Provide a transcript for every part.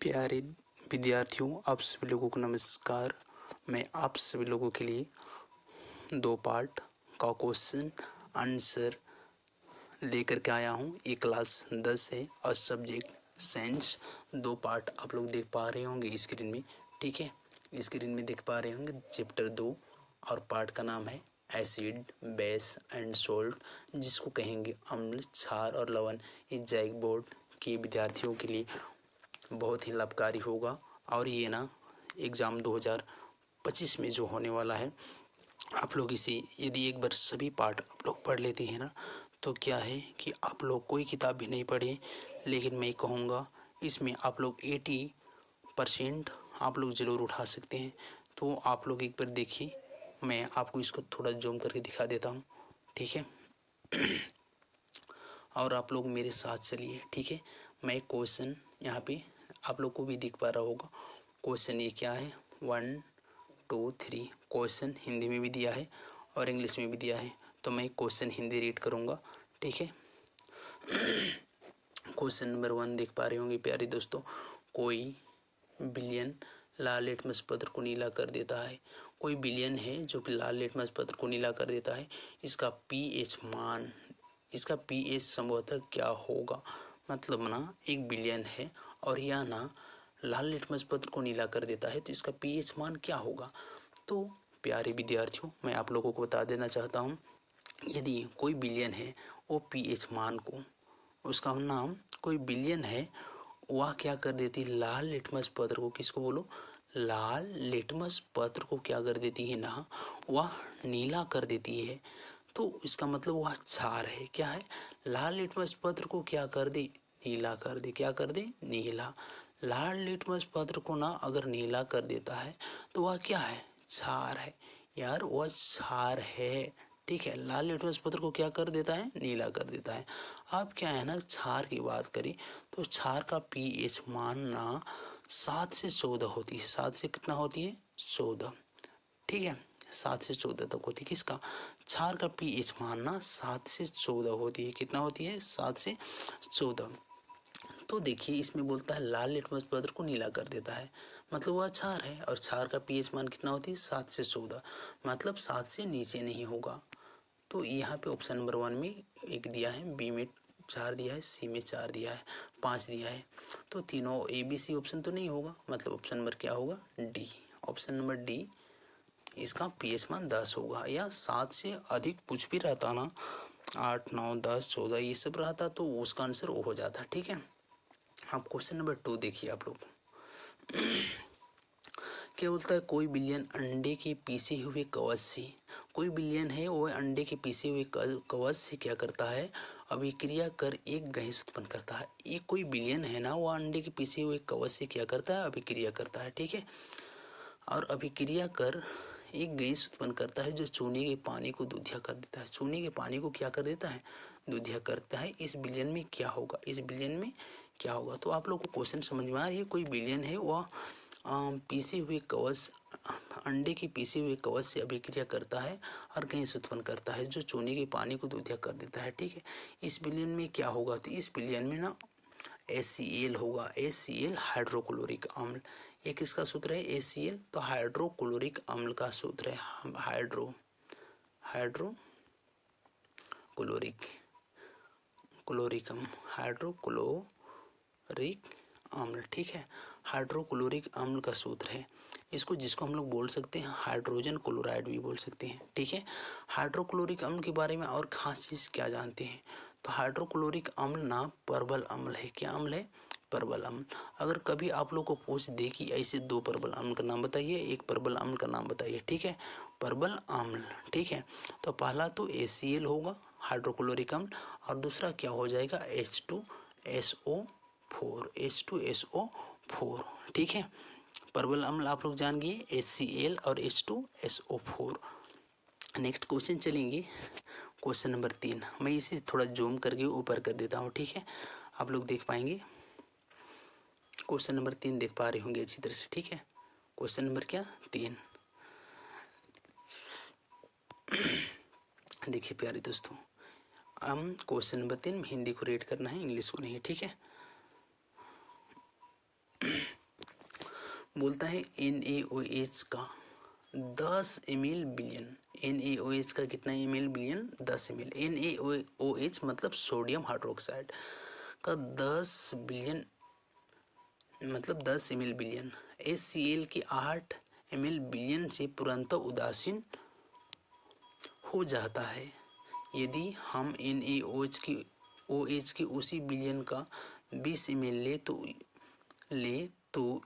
प्यारे विद्यार्थियों, आप सभी लोगों को नमस्कार। मैं आप सभी लोगों के लिए 2 पार्ट का क्वेश्चन आंसर लेकर के आया हूँ। ये क्लास 10 है और सब्जेक्ट साइंस। 2 पार्ट आप लोग देख पा रहे होंगे स्क्रीन में, ठीक है। स्क्रीन में देख पा रहे होंगे चैप्टर 2 और पार्ट का नाम है एसिड, बेस एंड सोल्ट, जिसको कहेंगे अम्ल, क्षार और लवण। ये जैक बोर्ड के विद्यार्थियों के लिए बहुत ही लाभकारी होगा। और ये ना एग्ज़ाम 2025 में जो होने वाला है, आप लोग इसे यदि एक बार सभी पार्ट आप लोग पढ़ लेते हैं ना, तो क्या है कि आप लोग कोई किताब भी नहीं पढ़े, लेकिन मैं कहूँगा इसमें आप लोग 80% आप लोग ज़रूर उठा सकते हैं। तो आप लोग एक बार देखिए, मैं आपको इसको थोड़ा जूम करके दिखा देता हूँ, ठीक है। और आप लोग मेरे साथ चलिए, ठीक है। मैं क्वेश्चन यहाँ पे आप लोग को भी दिख पा रहा होगा। क्वेश्चन ये क्या है, 1 2 3 क्वेश्चन हिंदी में भी दिया है और इंग्लिश में भी दिया है। तो मैं क्वेश्चन हिंदी रीड करूँगा, ठीक है। क्वेश्चन नंबर 1 देख पा रहे होंगे प्यारे दोस्तों। कोई बिलियन लाल लिटमस पत्र को नीला कर देता है। कोई बिलियन है जो कि लाल लिटमस पत्र को नीला कर देता है। इसका पीएच मान, इसका पीएच संभवतः क्या होगा। मतलब ना 1 बिलियन है और यह ना लाल लिटमस पत्र को नीला कर देता है, तो इसका पीएच मान क्या होगा। तो प्यारे विद्यार्थियों, मैं आप लोगों को बता देना चाहता हूँ, यदि कोई बिलियन है वो पीएच मान को, उसका नाम कोई बिलियन है, वह क्या कर देती है, लाल लिटमस पत्र को, किसको बोलो, लाल लिटमस पत्र को क्या कर देती है ना, वह नीला कर देती है। तो इसका मतलब वह क्षार है। क्या है, लाल लिटमस पत्र को क्या कर दे, नीला कर दे। क्या कर दे, नीला। लाल लिटमस पत्र को ना अगर नीला कर देता है तो वह क्या है, क्षार है यार, वह क्षार है, ठीक है। लाल लिटमस पत्र को क्या कर देता है, नीला कर देता है। अब क्या है ना, क्षार की बात करें तो क्षार का पीएच मान ना 7 से 14 होती है। 7 से कितना होती है, 14, ठीक है। 7 से 14 तक होती है। किसका, क्षार का पीएच मान ना 7 से 14 होती है। कितना होती है, 7 से 14। तो देखिए इसमें बोलता है लाल लिटमस पत्र को नीला कर देता है, मतलब वह क्षार है। और क्षार का पीएच मान कितना होती है, 7 से 14, मतलब 7 से नीचे नहीं होगा। तो यहाँ पे ऑप्शन नंबर 1 में 1 दिया है, बी में 4 दिया है, सी में 4 दिया है, 5 दिया है। तो तीनों ए बी सी ऑप्शन तो नहीं होगा, मतलब ऑप्शन नंबर क्या होगा, डी। ऑप्शन नंबर डी, इसका पीएच मान 10 होगा। या 7 से अधिक कुछ भी रहता ना, 8 9 10 14 ये सब रहता तो उसका आंसर वो हो जाता, ठीक है। अब क्वेश्चन नंबर 2 देखिए आप लोग। क्या बोलता है, कोई बिलियन अंडे के पीसे हुए कवच से, कोई बिलियन है वो अंडे के पीसे हुए कवच से क्या करता है, अभिक्रिया कर एक गैस उत्पन्न करता है। ये कोई बिलियन है ना, वो अंडे के पीसे हुए कवच से क्या करता है, अभिक्रिया करता है, ठीक है। और अभिक्रिया कर एक गैस उत्पन्न करता है जो चूने के पानी को दूधिया कर देता है। चूने के पानी को क्या कर देता है, दूधिया करता है। इस बिलियन में क्या होगा, इस बिलियन में क्या होगा। तो आप लोग को क्वेश्चन समझ में आ रही है। कोई बिलियन है वह पीसे हुए कवच, अंडे के पीसे हुए कवच से अभिक्रिया करता है और गैस उत्पन्न करता है जो चूने के पानी को दूधिया कर देता है, ठीक है। इस बिलियन में क्या होगा, तो इस बिलियन में ना HCl होगा। HCl हाइड्रोक्लोरिक अम्ल। ये किसका सूत्र है, HCl, तो हाइड्रोक्लोरिक अम्ल का सूत्र है। हाइड्रोक्लोरिक अम्ल, ठीक है। हाइड्रोक्लोरिक अम्ल का सूत्र है। इसको, जिसको हम लोग बोल सकते हैं हाइड्रोजन क्लोराइड भी बोल सकते हैं, ठीक है। हाइड्रोक्लोरिक अम्ल के बारे में और खास चीज़ क्या जानते हैं, तो हाइड्रोक्लोरिक अम्ल ना परबल अम्ल है। क्या अम्ल है, परबल अम्ल। अगर कभी आप लोग को पूछ दे कि ऐसे 2 परबल अम्ल का नाम बताइए, एक परबल अम्ल का नाम बताइए, ठीक है, परबल अम्ल, ठीक है। तो पहला तो HCl होगा, हाइड्रोक्लोरिक अम्ल, और दूसरा क्या हो जाएगा, H2SO4, ठीक है। परबल अम्ल आप लोग जान गए, HCl और H2SO4। नेक्स्ट क्वेश्चन चलेंगे, क्वेश्चन नंबर 3। मैं इसे थोड़ा जूम करके ऊपर कर देता हूँ, ठीक है, आप लोग देख पाएंगे। क्वेश्चन नंबर 3 देख पा रहे होंगे अच्छी तरह से, ठीक है। क्वेश्चन नंबर क्या, 3। देखिए प्यारे दोस्तों, हम क्वेश्चन नंबर 3 हिंदी को रीड करना है, इंग्लिश को नहीं, ठीक है। बोलता है NaOH का 10 ml बिलियन, NaOH का कितना ml बिलियन, 10 ml। NaOH मतलब सोडियम हाइड्रोक्साइड का 10 बिलियन मतलब 10 ml बिलियन। HCl की 8 ml बिलियन से तुरंत उदासीन हो जाता है। यदि हम NaOH की उसी बिलियन का 20 ml ले तो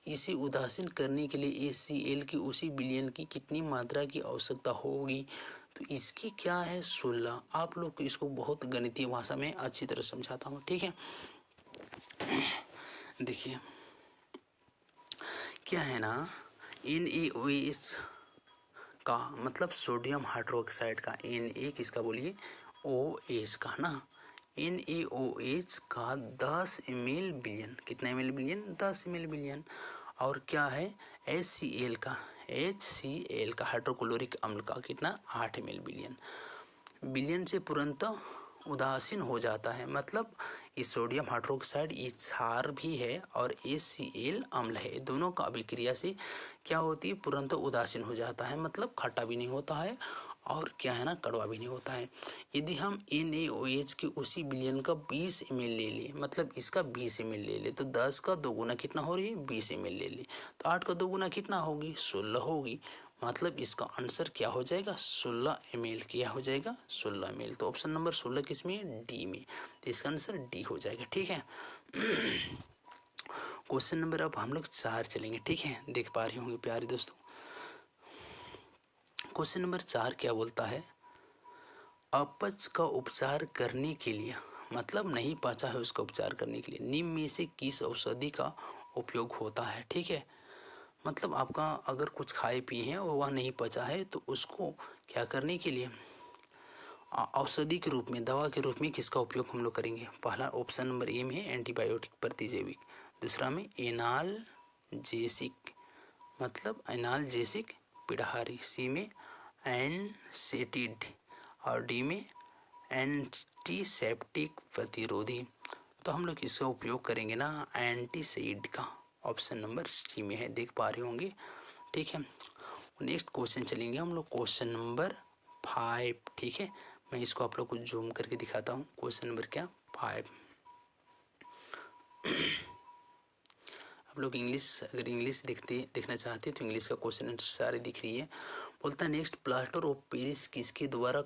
इसे उदासीन करने के लिए HCl की उसी बिलियन की कितनी मात्रा की आवश्यकता होगी? तो इसकी क्या है 16। आप लोग को इसको बहुत गणितीय भाषा में अच्छी तरह समझाता हूँ, ठीक है। देखिए क्या है ना, NaOH का मतलब सोडियम हाइड्रोक्साइड का, Na किसका बोलिए, OH का ना, NaOH का 10 ml बिलियन, कितना ml बिलियन, 10 ml बिलियन। और क्या है HCl का हाइड्रोक्लोरिक अम्ल का कितना 8 ml बिलियन। बिलियन से तुरंत उदासीन हो जाता है, मतलब ये सोडियम हाइड्रोक्साइड ये क्षार भी है और HCl अम्ल है, दोनों का अभिक्रिया से क्या होती है, तुरंत उदासीन हो जाता है, मतलब खट्टा भी नहीं होता है और क्या है ना, कड़वा भी नहीं होता है। यदि हम NaOH की उसी बिलियन का 20 ml ले लें, मतलब इसका 20 ml ले ले, तो 10 का 2 गुना कितना हो रही है, 20 ml ले ले, तो 8 का 2 गुना कितना होगी, 16 होगी। मतलब इसका आंसर क्या हो जाएगा, 16 ml। क्या हो जाएगा, 16 ml। तो ऑप्शन नंबर 16 किस में है, डी में, तो इसका आंसर डी हो जाएगा, ठीक है। क्वेश्चन नंबर अब हम लोग 4 चलेंगे, ठीक है, देख पा रहे होंगे प्यारे दोस्तों। क्वेश्चन नंबर 4 क्या बोलता है, अपच का उपचार करने के लिए, मतलब नहीं पचा है उसका उपचार करने के लिए निम्न में से किस औषधि का उपयोग होता है, ठीक है। मतलब आपका अगर कुछ खाए पिए हैं और वह नहीं पचा है तो उसको क्या करने के लिए औषधि के रूप में, दवा के रूप में किसका उपयोग हम लोग करेंगे। पहला ऑप्शन नंबर ए में है एंटीबायोटिक प्रतिजैविक, दूसरा में एनाल्जेसिक मतलब एनाल्जेसिक पिड़हारी, सी में एनसेटिड और डी में एंटीसेप्टिक प्रतिरोधी। तो हम लोग इसका उपयोग करेंगे ना एंटीसाइड का, ऑप्शन नंबर सी में है, देख पा रहे होंगे, ठीक है। नेक्स्ट क्वेश्चन चलेंगे हम लोग, क्वेश्चन नंबर 5, ठीक है। मैं इसको आप लोग को जूम करके दिखाता हूँ। क्वेश्चन नंबर क्या 5। आप लोग अगर इंग्लिश देखना चाहते हैं तो इंग्लिश का क्वेश्चन सारे दिख रही है। बोलता है नेक्स्ट, प्लास्टर ऑफ पेरिस किसके द्वारा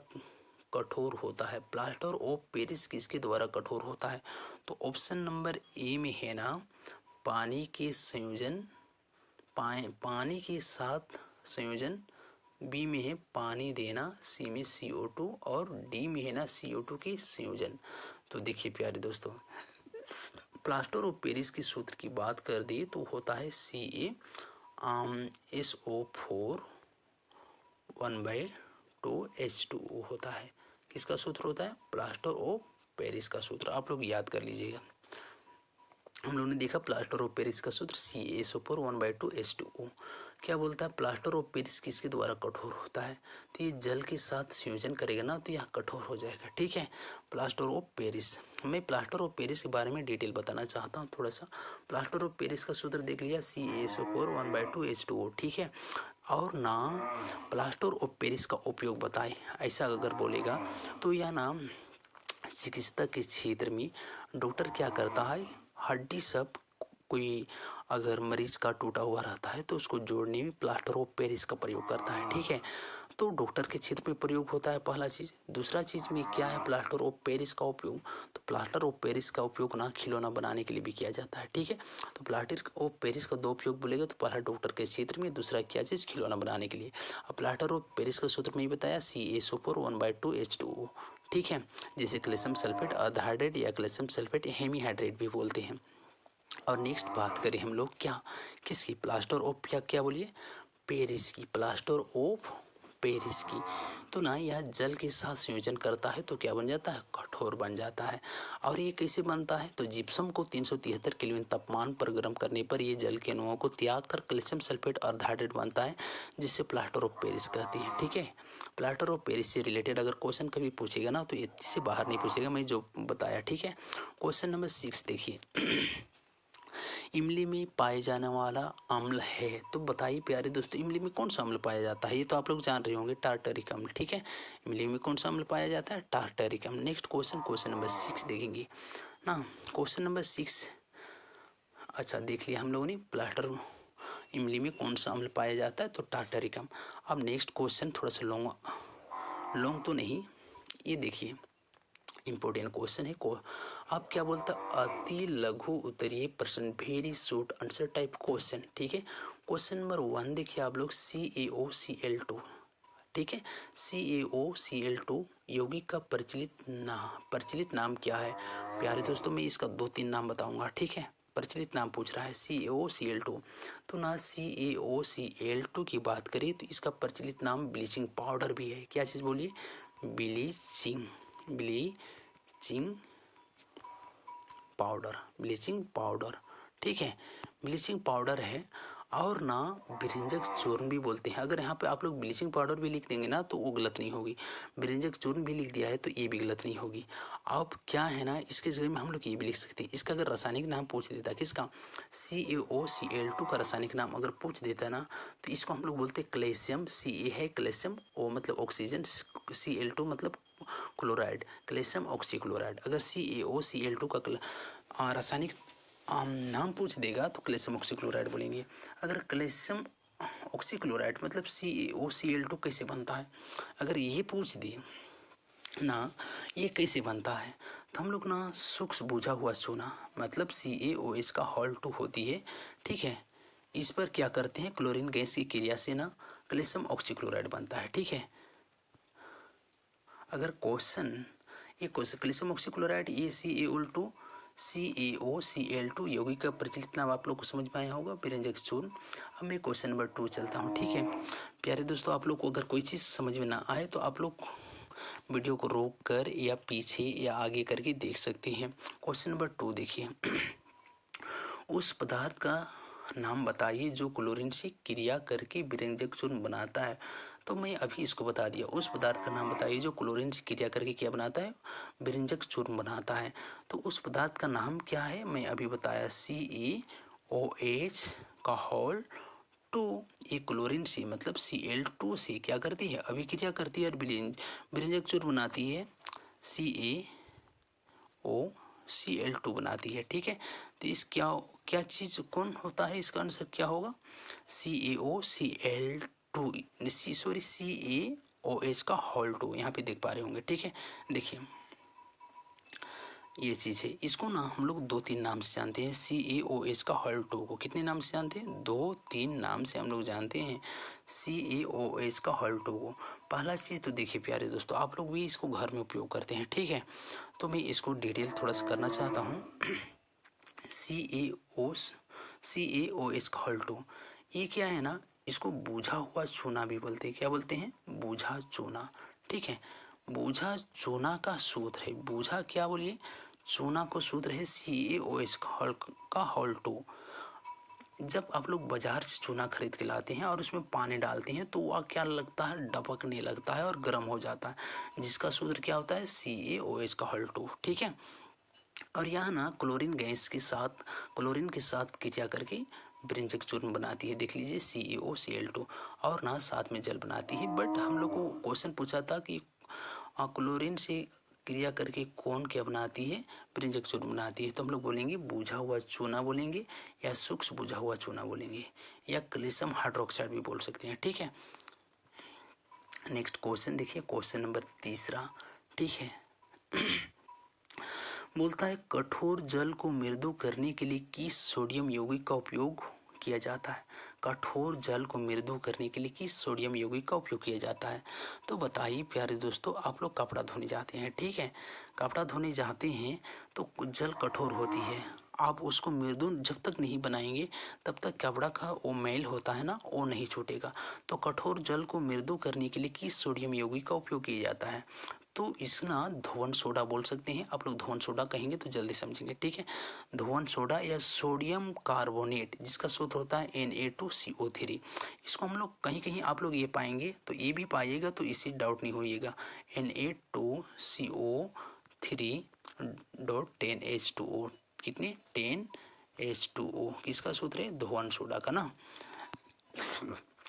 कठोर होता है, प्लास्टर ऑफ पेरिस किसके द्वारा कठोर होता है। तो ऑप्शन नंबर ए में है ना पानी के संयोजन, पानी के साथ संयोजन, बी में है पानी देना, सी में CO2 और डी में है ना CO2 के संयोजन। तो देखिए प्यारे दोस्तों, प्लास्टर ऑफ पेरिस के सूत्र की बात कर दी तो होता है CaSO4 1/2H2O होता है। किसका सूत्र होता है, प्लास्टर ऑफ पेरिस का सूत्र, आप लोग याद कर लीजिएगा। हम लोगों ने देखा प्लास्टर ऑफ पेरिस का सूत्र CaSO4 1/2H2O। क्या बोलता है, प्लास्टर ऑफ पेरिस किसके द्वारा कठोर होता है, तो ये जल के साथ संयोजन करेगा ना तो यह कठोर हो जाएगा, ठीक है। प्लास्टर ऑफ पेरिस, मैं प्लास्टर ऑफ पेरिस के बारे में डिटेल बताना चाहता हूँ थोड़ा सा। प्लास्टर ऑफ पेरिस का सूत्र देख लिया CaSO4 1/2H2O, ठीक है। और ना प्लास्टर ऑफ पेरिस का उपयोग बताए, ऐसा अगर बोलेगा तो यह नाम चिकित्सा के क्षेत्र में डॉक्टर क्या करता है, हड्डी सब कोई अगर मरीज का टूटा हुआ रहता है तो उसको जोड़ने में प्लास्टर ऑफ पेरिस का प्रयोग करता है, ठीक है। तो डॉक्टर के क्षेत्र में प्रयोग होता है, पहला चीज। दूसरा चीज में क्या है, प्लास्टर ऑफ पेरिस का उपयोग, तो प्लास्टर ऑफ पेरिस का उपयोग ना खिलौना बनाने के लिए भी किया जाता है, ठीक है। तो प्लास्टर ऑफ पेरिस का 2 उपयोग बोलेगा, तो पहला डॉक्टर के क्षेत्र में, दूसरा क्या चीज, खिलौना बनाने के लिए। अब प्लास्टर ऑफ पेरिस का सूत्र में बताया CaSO4 1/2H2O, ठीक है, जिसे कैल्शियम सल्फेट अर्धहाइड्रेट या कैल्शियम सल्फेट हेमीहाइड्रेट भी बोलते हैं। और नेक्स्ट बात करें हम लोग क्या, किसकी, प्लास्टर ऑफ क्या बोलिए, पेरिस की, प्लास्टर ऑफ पेरिस की। तो ना यह जल के साथ संयोजन करता है तो क्या बन जाता है, कठोर बन जाता है। और ये कैसे बनता है, तो जिप्सम को 373 केल्विन तापमान पर गर्म करने पर ये जल के अणुओं को त्याग कर कैल्शियम सल्फेट अर्धहाइड्रेट बनता है, जिससे प्लास्टर ऑफ पेरिस कहती है, ठीक है। प्लास्टर ऑफ पेरिस से रिलेटेड अगर क्वेश्चन कभी पूछेगा ना तो इससे बाहर नहीं पूछेगा, मैं जो बताया, ठीक है। क्वेश्चन नंबर 6 देखिए, इमली में पाए जाने वाला अम्ल है। तो बताइए प्यारे दोस्तों, इमली में कौन सा अम्ल पाया जाता है? ये तो आप लोग जान रहे होंगे, टार्टरिक अम्ल। ठीक है, इमली में कौन सा अम्ल पाया जाता है? टार्टरिक अम्ल। नेक्स्ट क्वेश्चन, क्वेश्चन नंबर 6 देखेंगे ना। क्वेश्चन नंबर 6, अच्छा देख लिया हम लोगों ने, प्लास्टर इमली में कौन सा अम्ल पाया जाता है? तो टार्टरिक अम्ल। अब नेक्स्ट क्वेश्चन थोड़ा सा लॉन्ग तो नहीं, ये देखिए इंपॉर्टेंट क्वेश्चन है। आप क्या बोलता, अति लघु उत्तरीय प्रश्न, very short answer type question. ठीक है, क्वेश्चन नंबर 1 देखिए आप लोग, CaOCl2। ठीक है, CaOCl2 यौगिक का प्रचलित नाम क्या है? प्यारे दोस्तों मैं इसका 2-3 नाम बताऊंगा। ठीक है, प्रचलित नाम पूछ रहा है CaOCl2, तो ना CaOCl2 की बात करें तो इसका प्रचलित नाम ब्लीचिंग पाउडर भी है। क्या चीज़ बोलिए? Bleaching powder. ठीक है, ब्लीचिंग पाउडर है। और ना बिरिंजक चूर्ण भी बोलते हैं। अगर यहाँ पे आप लोग ब्लीचिंग पाउडर भी लिख देंगे ना तो वो गलत नहीं होगी, बिरिंजक चूर्ण भी लिख दिया है तो ये भी गलत नहीं होगी। अब क्या है ना, इसके जगह में हम लोग ये भी लिख सकते हैं, इसका अगर रासायनिक नाम पूछ देता, किसका? CaOCl2 का रासायनिक नाम अगर पूछ देता ना तो इसको हम लोग बोलते कैल्शियम। Ca है कैल्शियम, O मतलब ऑक्सीजन, Cl2 मतलब क्लोराइड, कैल्शियम ऑक्सीक्लोराइड। अगर CaOCl2 का रासायनिक नाम पूछ देगा तो कैल्शियम ऑक्सीक्लोराइड बोलेंगे। अगर कैल्शियम ऑक्सीक्लोराइड मतलब CaOCl2 कैसे बनता है, अगर ये पूछ दिए ना ये कैसे बनता है, तो हम लोग ना सूक्ष्म बुझा हुआ चूना मतलब CaOH का Hol2 होती है। ठीक है, इस पर क्या करते हैं, क्लोरीन गैस की क्रिया से ना कैल्शियम ऑक्सीक्लोराइड बनता है। ठीक है, अगर ये क्वेश्चन कैल्शियम ऑक्सीक्लोराइड, ये CaOCl2 यौगिक का प्रचलित नाम आप लोग को समझ में आया होगा, बिरिंजक चूर्ण। अब मैं क्वेश्चन नंबर 2 चलता हूँ। ठीक है प्यारे दोस्तों, आप लोग को अगर कोई चीज़ समझ में ना आए तो आप लोग वीडियो को रोक कर या पीछे या आगे करके देख सकते हैं। क्वेश्चन नंबर 2 देखिए, उस पदार्थ का नाम बताइए जो क्लोरीन से क्रिया करके बिरिंजक चूर्ण बनाता है। तो मैं अभी इसको बता दिया, उस पदार्थ का नाम बताइए जो क्लोरीन से क्रिया करके क्या बनाता है? बिरिंजक चूर्ण बनाता है। तो उस पदार्थ का नाम क्या है? मैं अभी बताया, CaOH का Hol2। ये क्लोरीन से मतलब Cl2 से क्या करती है? अभिक्रिया करती है और बिरिंजक चूर्ण बनाती है, CaOCl2 बनाती है। ठीक है, तो इस क्या चीज़ कौन होता है? इसका आंसर क्या होगा? CaOH का Hol2, यहाँ पे देख पा रहे होंगे। ठीक है, देखिए ये चीज़ है, इसको ना हम लोग 2-3 नाम से जानते हैं। CaOH का Hol2 को कितने नाम से जानते हैं? 2-3 नाम से हम लोग जानते हैं CaOH का Hol2 को। पहला चीज़ तो देखिए प्यारे दोस्तों, आप लोग भी इसको घर में उपयोग करते हैं। ठीक है, तो मैं इसको डिटेल थोड़ा सा करना चाहता हूँ। CaOH का Hol2 ये क्या है ना, इसको बूझा हुआ चूना भी बोलते हैं। क्या बोलते हैं? बूझा चूना। ठीक है, बूझा चूना का सूत्र है, बूझा क्या बोलिए? चूना को सूत्र है CaOH का Hol2। जब आप लोग बाजार से चूना खरीद के लाते हैं और उसमें पानी डालते हैं तो वह क्या लगता है? डबकने लगता है और गर्म हो जाता है, जिसका सूत्र क्या होता है? CaOH का Hol2। ठीक है, और यहाँ ना क्लोरीन के साथ क्रिया करके बिरिंजक चूर्ण बनाती है। देख लीजिए CaOCl2, और ना साथ में जल बनाती है। बट हम लोग को क्वेश्चन पूछा था कि क्लोरीन से क्रिया करके कौन क्या बनाती है? बिरिंजक चूर्ण बनाती है। तो हम लोग बोलेंगे बूझा हुआ चूना बोलेंगे, या सूक्ष्म बुझा हुआ चूना बोलेंगे, या कैल्शियम हाइड्रोक्साइड भी बोल सकते हैं। ठीक है, नेक्स्ट क्वेश्चन देखिए, क्वेश्चन नंबर 3। ठीक है, बोलता है कठोर जल को मृदु करने के लिए किस सोडियम यौगिक का उपयोग किया जाता है? कठोर जल को मृदु करने के लिए किस सोडियम यौगिक का उपयोग किया जाता है? तो बताइए प्यारे दोस्तों, आप लोग कपड़ा धोने जाते हैं। ठीक है, कपड़ा धोने जाते हैं तो जल कठोर होती है, आप उसको मृदु जब तक नहीं बनाएंगे तब तक कपड़ा का वो मैल होता है ना, वो नहीं छूटेगा। तो कठोर जल को मृदु करने के लिए किस सोडियम यौगिक का उपयोग किया जाता है? तो इस ना धोवन सोडा बोल सकते हैं। आप लोग धोवन सोडा कहेंगे तो जल्दी समझेंगे। ठीक है, धोवन सोडा या सोडियम कार्बोनेट, जिसका सूत्र होता है Na2CO3। इसको हम लोग कहीं कहीं आप लोग ये पाएंगे, तो ये भी पाइएगा तो इसी डाउट नहीं होइएगा। Na2CO3 .10H2O, कितने? 10 H2O किसका सूत्र है? धोवन सोडा का ना।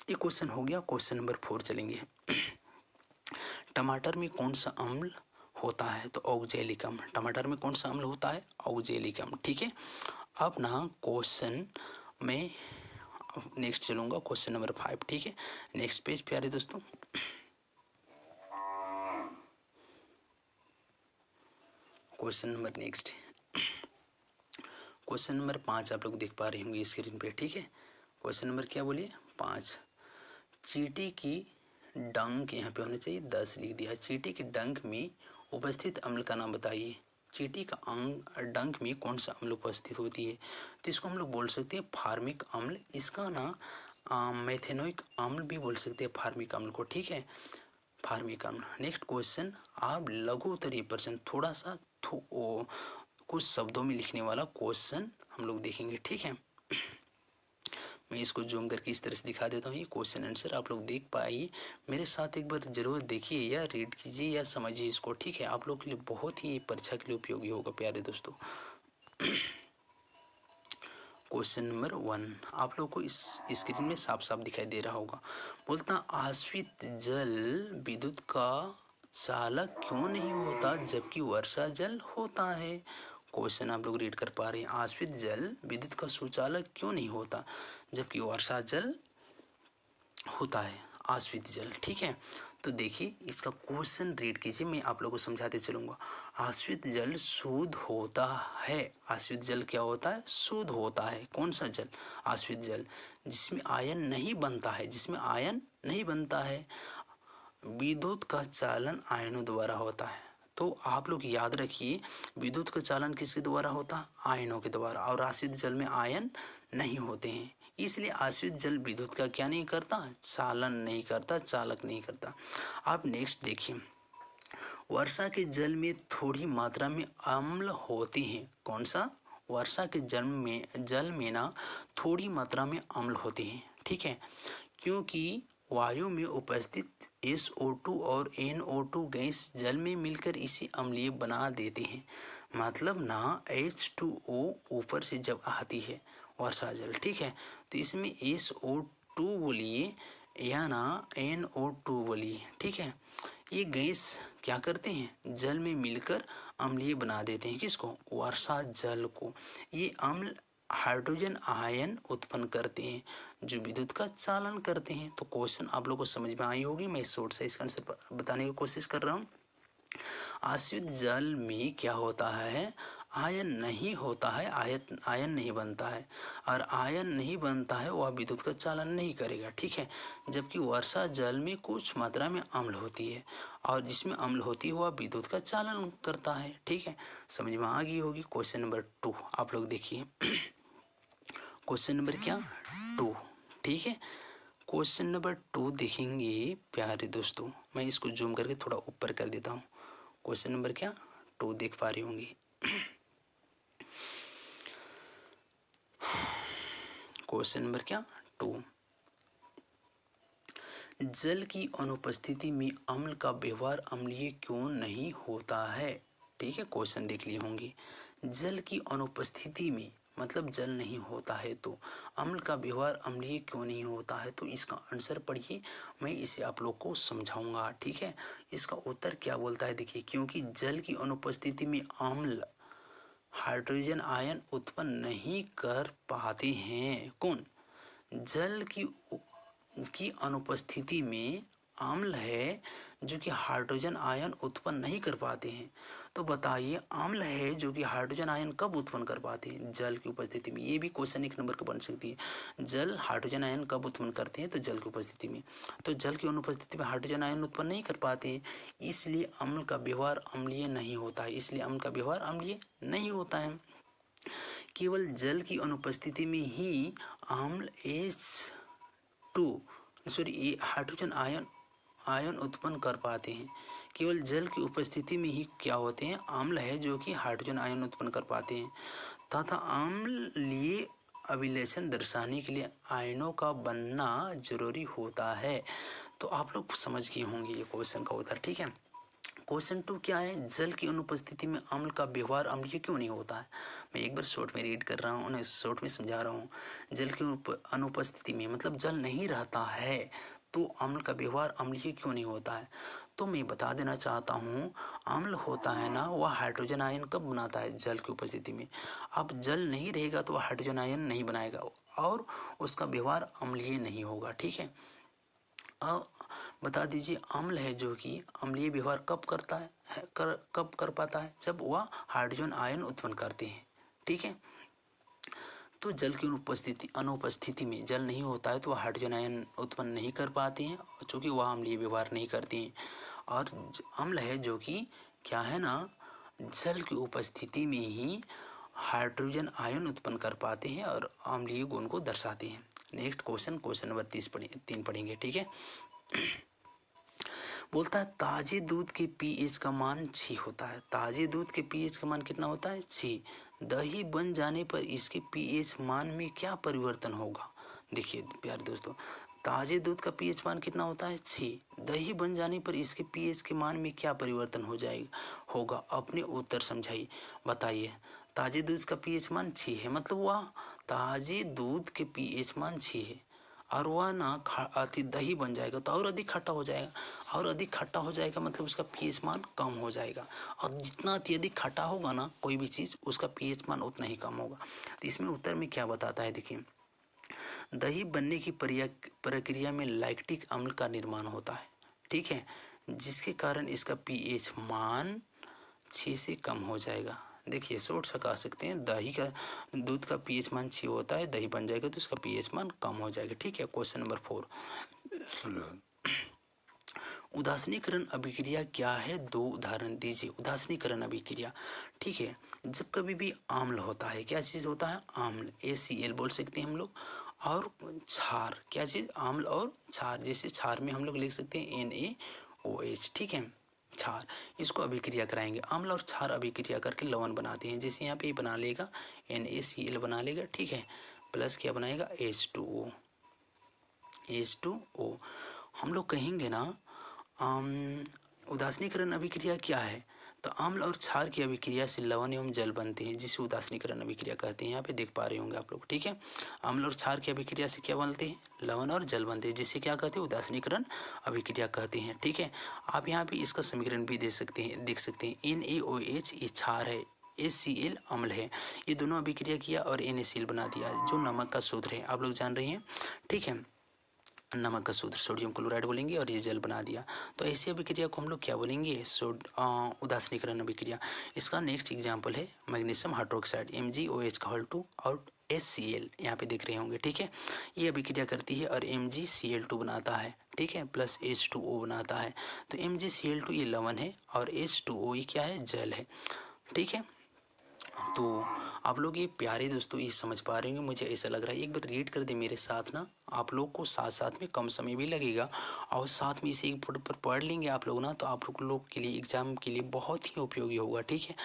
ये क्वेश्चन हो गया। क्वेश्चन नंबर 4 चलेंगे। टमाटर में कौन सा अम्ल होता है? तो ऑक्जेलिक अम्ल। टमाटर में कौन सा अम्ल होता है? ऑक्जेलिक अम्ल। ठीक है। अब ना क्वेश्चन में नेक्स्ट चलूंगा, क्वेश्चन नंबर 5। ठीक है, नेक्स्ट पेज प्यारे दोस्तों। Question number next, question number 5 आप लोग देख पा रहे होंगे स्क्रीन पे। ठीक है, क्वेश्चन नंबर क्या बोलिए? 5। चींटी की डंक, यहाँ पे होना चाहिए 10 लिख दिया। चींटी की डंक में उपस्थित अम्ल का नाम बताइए। चींटी का डंक में कौन सा अम्ल उपस्थित होती है? तो इसको हम लोग बोल सकते हैं फार्मिक अम्ल। इसका ना मेथेनोइक अम्ल भी बोल सकते हैं फार्मिक अम्ल को। ठीक है, फार्मिक अम्ल। नेक्स्ट क्वेश्चन, आप लघु उत्तरीय प्रश्न थोड़ा सा कुछ शब्दों में लिखने वाला क्वेश्चन हम लोग देखेंगे। ठीक है, मैं इसको जूम करके इस तरह से दिखा देता हूँ। ये क्वेश्चन आंसर आप लोग देख पाइए, मेरे साथ एक बार जरूर देखिए या रीड कीजिए या समझिए इसको। ठीक है, आप लोग के लिए बहुत ही परीक्षा के लिए उपयोगी होगा प्यारे दोस्तों। क्वेश्चन नंबर 1 आप लोग को इस स्क्रीन में साफ साफ दिखाई दे रहा होगा। बोलता आश्रित जल विद्युत का चालक क्यों नहीं होता जबकि वर्षा जल होता है? क्वेश्चन आप लोग रीड कर पा रहे हैं। आश्रित जल विद्युत का सुचालक क्यों नहीं होता जबकि वर्षा जल होता है? आश्रित जल। ठीक है, तो देखिए इसका क्वेश्चन रीड कीजिए, मैं आप लोगों को समझाते चलूंगा। आश्रित जल शुद्ध होता है। आश्रित जल क्या होता है? शुद्ध होता है। कौन सा जल? आश्रित जल जिसमें आयन नहीं बनता है, जिसमें आयन नहीं बनता है। विद्युत का चालन आयनों द्वारा होता है। तो आप लोग याद रखिए, विद्युत का चालन किसके द्वारा होता है? आयनों के द्वारा। और आश्रित जल में आयन नहीं होते हैं, इसलिए आश्रित जल विद्युत का क्या नहीं करता? चालन नहीं करता, चालक नहीं करता। आप नेक्स्ट देखिए, वर्षा के जल में थोड़ी मात्रा में अम्ल होते हैं। कौन सा? वर्षा के जल में ना थोड़ी मात्रा में अम्ल होते हैं। ठीक है, क्योंकि वायु में उपस्थित SO2 और NO2 गैस जल में मिलकर इसे अम्लीय बना देते हैं। मतलब ना H2O ऊपर से जब आती है वर्षा जल, ठीक है, तो इसमें SO2 बोलिए या ना NO2 बोलिए। ठीक है, ये गैस क्या करते हैं? जल में मिलकर अम्लीय बना देते हैं। किसको? वर्षा जल को। ये अम्ल हाइड्रोजन आयन उत्पन्न करते हैं जो विद्युत का चालन करते हैं। तो क्वेश्चन आप लोग को समझ में आई होगी। मैं शॉर्ट से इसका आंसर बताने की कोशिश कर रहा हूँ। आश्रित जल में क्या होता है? आयन नहीं होता है, आयन नहीं बनता है, और आयन नहीं बनता है वह विद्युत का चालन नहीं करेगा। ठीक है, जबकि वर्षा जल में कुछ मात्रा में अम्ल होती है और जिसमें अम्ल होती है वह विद्युत का चालन करता है। ठीक है, समझ में आ गई होगी। क्वेश्चन नंबर 2 आप लोग देखिए। क्वेश्चन नंबर क्या? 2। ठीक है, क्वेश्चन नंबर 2 देखेंगे प्यारे दोस्तों। मैं इसको जूम करके थोड़ा ऊपर कर देता हूँ। क्वेश्चन नंबर क्या? 2 देख पा रही होंगी। क्वेश्चन नंबर क्या? 2। जल की अनुपस्थिति में अम्ल का व्यवहार अम्लीय क्यों नहीं होता है? ठीक है, क्वेश्चन देख लिए होंगे। जल की अनुपस्थिति में मतलब जल नहीं होता है तो अम्ल का व्यवहार अम्लीय क्यों नहीं होता है? तो इसका आंसर पढ़िए, मैं इसे आप लोग को समझाऊंगा। ठीक है, इसका उत्तर क्या बोलता है देखिए। क्योंकि जल की अनुपस्थिति में अम्ल हाइड्रोजन आयन उत्पन्न नहीं कर पाते हैं। कौन? जल की अनुपस्थिति में अम्ल है जो कि हाइड्रोजन आयन उत्पन्न नहीं कर पाते हैं। तो बताइए, अम्ल है जो कि हाइड्रोजन आयन कब उत्पन्न कर पाते हैं? जल की उपस्थिति में। ये भी क्वेश्चन 1 नंबर का बन सकती है। जल हाइड्रोजन आयन कब उत्पन्न करते हैं? तो जल की उपस्थिति में। तो जल की अनुपस्थिति में हाइड्रोजन आयन उत्पन्न नहीं कर पाते हैं, इसलिए अम्ल का व्यवहार अम्लीय नहीं होता है। इसलिए अम्ल का व्यवहार अम्लीय नहीं होता है। केवल जल की अनुपस्थिति में ही अम्ल हाइड्रोजन आयन उत्पन्न कर पाते हैं। केवल जल की उपस्थिति में ही क्या होते हैं? अम्ल है जो कि हाइड्रोजन आयन उत्पन्न कर पाते हैं तथा अम्लीय अभिलेशन दर्शाने के लिए आयनों का बनना जरूरी होता है। तो आप लोग समझ गए होंगे ये क्वेश्चन का उत्तर। ठीक है, क्वेश्चन 2 क्या है, जल की अनुपस्थिति में अम्ल का व्यवहार अम्लीय क्यों नहीं होता है। मैं एक बार शॉर्ट में रीड कर रहा हूँ, उन्हें शॉर्ट में समझा रहा हूँ। जल की अनुपस्थिति में मतलब जल नहीं रहता है तो अम्ल का व्यवहार अम्लीय क्यों नहीं होता है। तो मैं बता देना चाहता हूँ, अम्ल होता है ना, वह हाइड्रोजन आयन कब बनाता है, जल की उपस्थिति में। अब जल नहीं रहेगा तो वह हाइड्रोजन आयन नहीं बनाएगा और उसका व्यवहार अम्लीय नहीं होगा। ठीक है, अब बता दीजिए, अम्ल है जो कि अम्लीय व्यवहार कब करता है, कब कर पाता है, जब वह हाइड्रोजन आयन उत्पन्न करते हैं। ठीक है, तो जल की अनुपस्थिति में जल नहीं होता है तो वह हाइड्रोजन आयन उत्पन्न नहीं कर पाते हैं, चूँकि वह अम्लीय व्यवहार नहीं करते हैं। और अम्ल है जो कि क्या है ना, जल की उपस्थिति में ही हाइड्रोजन आयन उत्पन्न कर पाते हैं और अम्लीय गुण को दर्शाते हैं। नेक्स्ट क्वेश्चन नंबर 3 पढ़ेंगे। ठीक है, बोलता है ताजे दूध के पीएच का मान 6 होता है। ताजे दूध के पीएच का मान कितना होता है, 6। दही बन जाने पर इसके पीएच मान में क्या परिवर्तन होगा। देखिए प्यारे दोस्तों, ताजे दूध का पीएच मान कितना होता है, 6। दही बन जाने पर इसके पीएच के मान में क्या परिवर्तन होगा। अपने उत्तर समझाइए, बताइए। ताजे दूध का पीएच मान 6 है, मतलब वह ताजे दूध के पीएच मान 6 है और वह ना अति दही बन जाएगा तो और अधिक खट्टा हो जाएगा, और अधिक खट्टा हो जाएगा मतलब उसका पीएच मान कम हो जाएगा। और जितना अत्यधिक खट्टा होगा ना कोई भी चीज़, उसका पीएच मान उतना ही कम होगा। तो इसमें उत्तर में क्या बताता है, देखिए, दही बनने की प्रक्रिया में लैक्टिक अम्ल का निर्माण होता है। ठीक है, जिसके कारण इसका पीएच मान 6 से कम हो जाएगा। देखिए शॉर्ट सा कह सकते हैं, दूध का पीएच मान 6 होता है, दही बन जाएगा तो इसका पीएच मान कम हो जाएगा। ठीक है, क्वेश्चन नंबर 4, उदासीनीकरण अभिक्रिया क्या है, 2 उदाहरण दीजिए। उदासीनीकरण अभिक्रिया, ठीक है, जब कभी भी अम्ल होता है, क्या चीज़ होता है, अम्ल, ACL बोल सकते हैं हम लोग, और क्षार, क्या चीज़, अम्ल और क्षार। जैसे क्षार में हम लोग लिख सकते हैं NaOH। ठीक है, क्षार, इसको अभिक्रिया कराएंगे। अम्ल और क्षार अभिक्रिया करके लवण बनाते हैं। जैसे यहाँ पे बना लेगा NaCl बना लेगा। ठीक है, प्लस क्या बनाएगा, H2O। हम लोग कहेंगे ना उदासीनीकरण अभिक्रिया क्या है, तो अम्ल और क्षार की अभिक्रिया से लवण एवं जल बनते हैं, जिसे उदासीनीकरण अभिक्रिया कहते हैं। यहाँ पे देख पा रहे होंगे आप लोग। ठीक है, अम्ल और क्षार की अभिक्रिया से क्या बनते हैं, लवण और जल बनते हैं, जिसे क्या कहते हैं, उदासीनीकरण अभिक्रिया कहते हैं। ठीक है, आप यहाँ पे इसका समीकरण भी देख सकते हैं। NaOH ये क्षार है, HCl अम्ल है, ये दोनों अभिक्रिया किया और NaCl बना दिया, जो नमक का सूत्र है, आप लोग जान रहे हैं। ठीक है, नमक का सूत्र सोडियम क्लोराइड बोलेंगे और ये जल बना दिया। तो ऐसी अभिक्रिया को हम लोग क्या बोलेंगे, उदासीनीकरण अभिक्रिया। इसका नेक्स्ट एग्जांपल है मैग्नीशियम हाइड्रोक्साइड, MgOH2 और HCl, यहाँ पे देख रहे होंगे। ठीक है, ये अभिक्रिया करती है और MgCl2 बनाता है। ठीक है, प्लस H2O बनाता है। तो MgCl2 ये लवण है और H2O ये क्या है, जल है। ठीक है, तो आप लोग ये प्यारे दोस्तों ये समझ पा रहे होंगे, मुझे ऐसा लग रहा है। एक बार रीड कर दे मेरे साथ ना, आप लोग को साथ साथ में कम समय भी लगेगा और साथ में इसे एक फुट पर पढ़ लेंगे आप लोग ना, तो आप लोग के लिए एग्जाम के लिए बहुत ही उपयोगी होगा। ठीक है,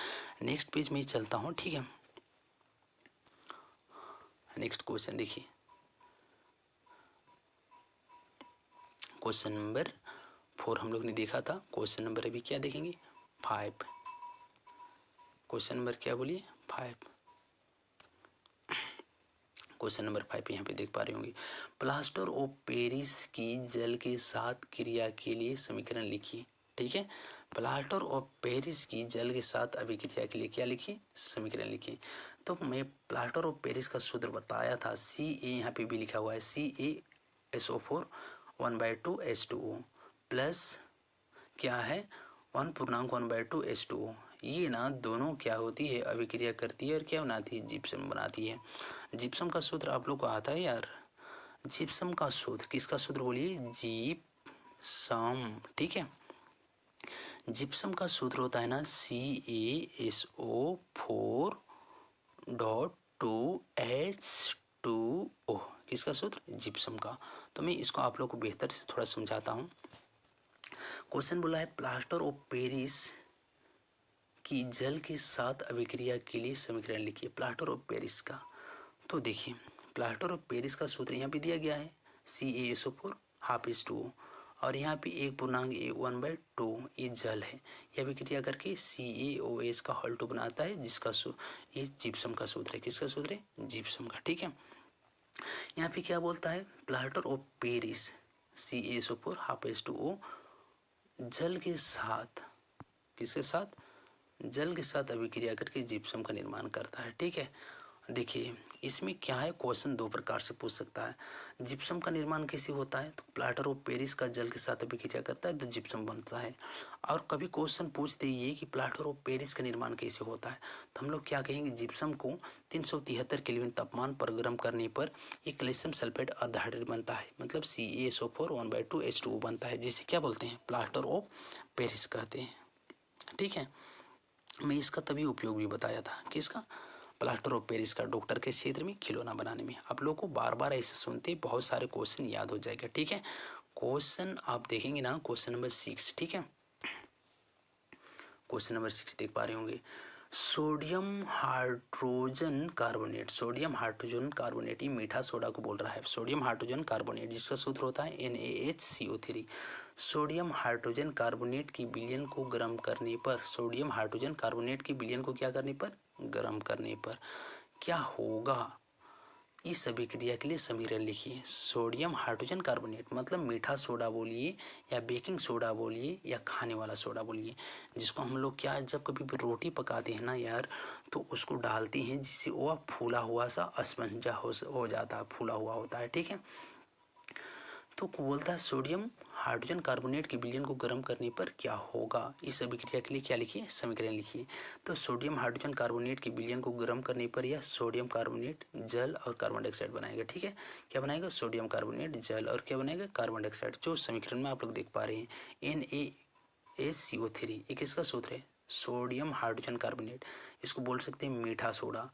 नेक्स्ट पेज में चलता हूँ। ठीक है, नेक्स्ट क्वेश्चन देखिए, क्वेश्चन नंबर 4 हम लोग ने देखा था। क्वेश्चन नंबर अभी क्या देखेंगे, 5। क्वेश्चन नंबर क्या बोलिए, 5। क्वेश्चन नंबर 5 यहाँ पे देख पा रहे होंगे, प्लास्टर ऑफ पेरिस की जल के साथ क्रिया के लिए समीकरण लिखिए। ठीक है, प्लास्टर ऑफ पेरिस की जल के साथ अभिक्रिया के लिए क्या लिखिए, समीकरण लिखिए। तो मैं प्लास्टर ऑफ पेरिस का सूत्र बताया था, Ca, यहाँ पे भी लिखा हुआ है CaSO4 1/2H2O प्लस क्या है 1/2 H2O। ये ना दोनों क्या होती है, अभिक्रिया करती है और क्या बनाती है, जिप्सम बनाती है। जिप्सम का सूत्र आप लोग को आता है यार, जिप्सम का सूत्र, किसका सूत्र बोलिए, जिप्सम। ठीक है, जिप्सम का सूत्र होता है ना CaSO4.2H2O, किसका सूत्र, जिप्सम का। तो मैं इसको आप लोग को बेहतर से थोड़ा समझाता हूँ। क्वेश्चन बोला है प्लास्टर ऑफ पेरिस की जल के साथ अभिक्रिया के लिए समीकरण लिखिए, प्लास्टर ऑफ पेरिस का। तो देखिए, प्लास्टर ऑफ पेरिस का सूत्र यहाँ पे दिया गया है CaSO4 ½ H2O और यहाँ पे 1/2 ये जल है। यह अभिक्रिया करके CaOH का Hal2 बनाता है, जिसका ये जिप्सम का सूत्र है। किसका सूत्र है? जिप्सम का। ठीक है, यहाँ पे क्या बोलता है? Plaster of Paris CaSO4 half H2O जल के साथ, किसके साथ? जल के साथ अभिक्रिया करके जिप्सम का निर्माण करता है। ठीक है, देखिए इसमें क्या है, क्वेश्चन दो प्रकार से पूछ सकता है। जिप्सम का निर्माण कैसे होता है? तो प्लाटर ऑफ पेरिस का जल के साथ अभिक्रिया करता है तो जिप्सम बनता है। और कभी क्वेश्चन पूछते ये कि प्लाटर ऑफ पेरिस का निर्माण कैसे होता है, तो हम लोग क्या कहेंगे? जिप्सम को 373 केल्विन तापमान पर गर्म करने पर एक कैल्शियम सल्फेट अर्धहाइड्रेट बनता है, मतलब CaSO4 1/2 H2O बनता है, जिसे क्या बोलते हैं? प्लाटर ऑफ पेरिस कहते हैं। ठीक है, मैं इसका तभी उपयोग भी बताया था। किसका? प्लास्टर ऑफ पेरिस का, डॉक्टर के क्षेत्र में खिलौना बनाने में। आप लोगों को बार बार ऐसे सुनते बहुत सारे क्वेश्चन याद हो जाएगा। ठीक है, क्वेश्चन आप देखेंगे ना, क्वेश्चन नंबर 6। ठीक है, क्वेश्चन नंबर 6 देख पा रहे होंगे। Sodium hydrogen carbonate, sodium hydrogen carbonate, ये मीठा सोडा को बोल रहा है। सोडियम हाइड्रोजन कार्बोनेट जिसका सूत्र होता है NaHCO3। सोडियम हाइड्रोजन कार्बोनेट की विलयन को गर्म करने पर, सोडियम हाइड्रोजन कार्बोनेट की विलयन को क्या करने पर? गर्म करने पर क्या होगा? इस अभिक्रिया के लिए समीकरण लिखिए। सोडियम हाइड्रोजन कार्बोनेट मतलब मीठा सोडा बोलिए या बेकिंग सोडा बोलिए या खाने वाला सोडा बोलिए, जिसको हम लोग क्या, जब कभी भी रोटी पकाते हैं ना यार, तो उसको डालते हैं जिससे वो फूला हुआ सा स्पंजा हो जाता है, फूला हुआ होता है। ठीक है, तो बोलता है सोडियम हाइड्रोजन कार्बोनेट की विलयन को गर्म करने पर क्या होगा? इस अभिक्रिया के लिए क्या लिखिए? समीकरण लिखिए। तो सोडियम हाइड्रोजन कार्बोनेट की विलयन को गर्म करने पर यह सोडियम कार्बोनेट जल और कार्बन डाइऑक्साइड बनाएगा। ठीक है, क्या बनाएगा? सोडियम कार्बोनेट जल और क्या बनाएगा? Carbon dioxide. जो समीकरण में आप लोग देख पा रहे हैं NaHCO3, ये किसका सूत्र है? Sodium hydrogen carbonate. इसको बोल सकते हैं मीठा सोडा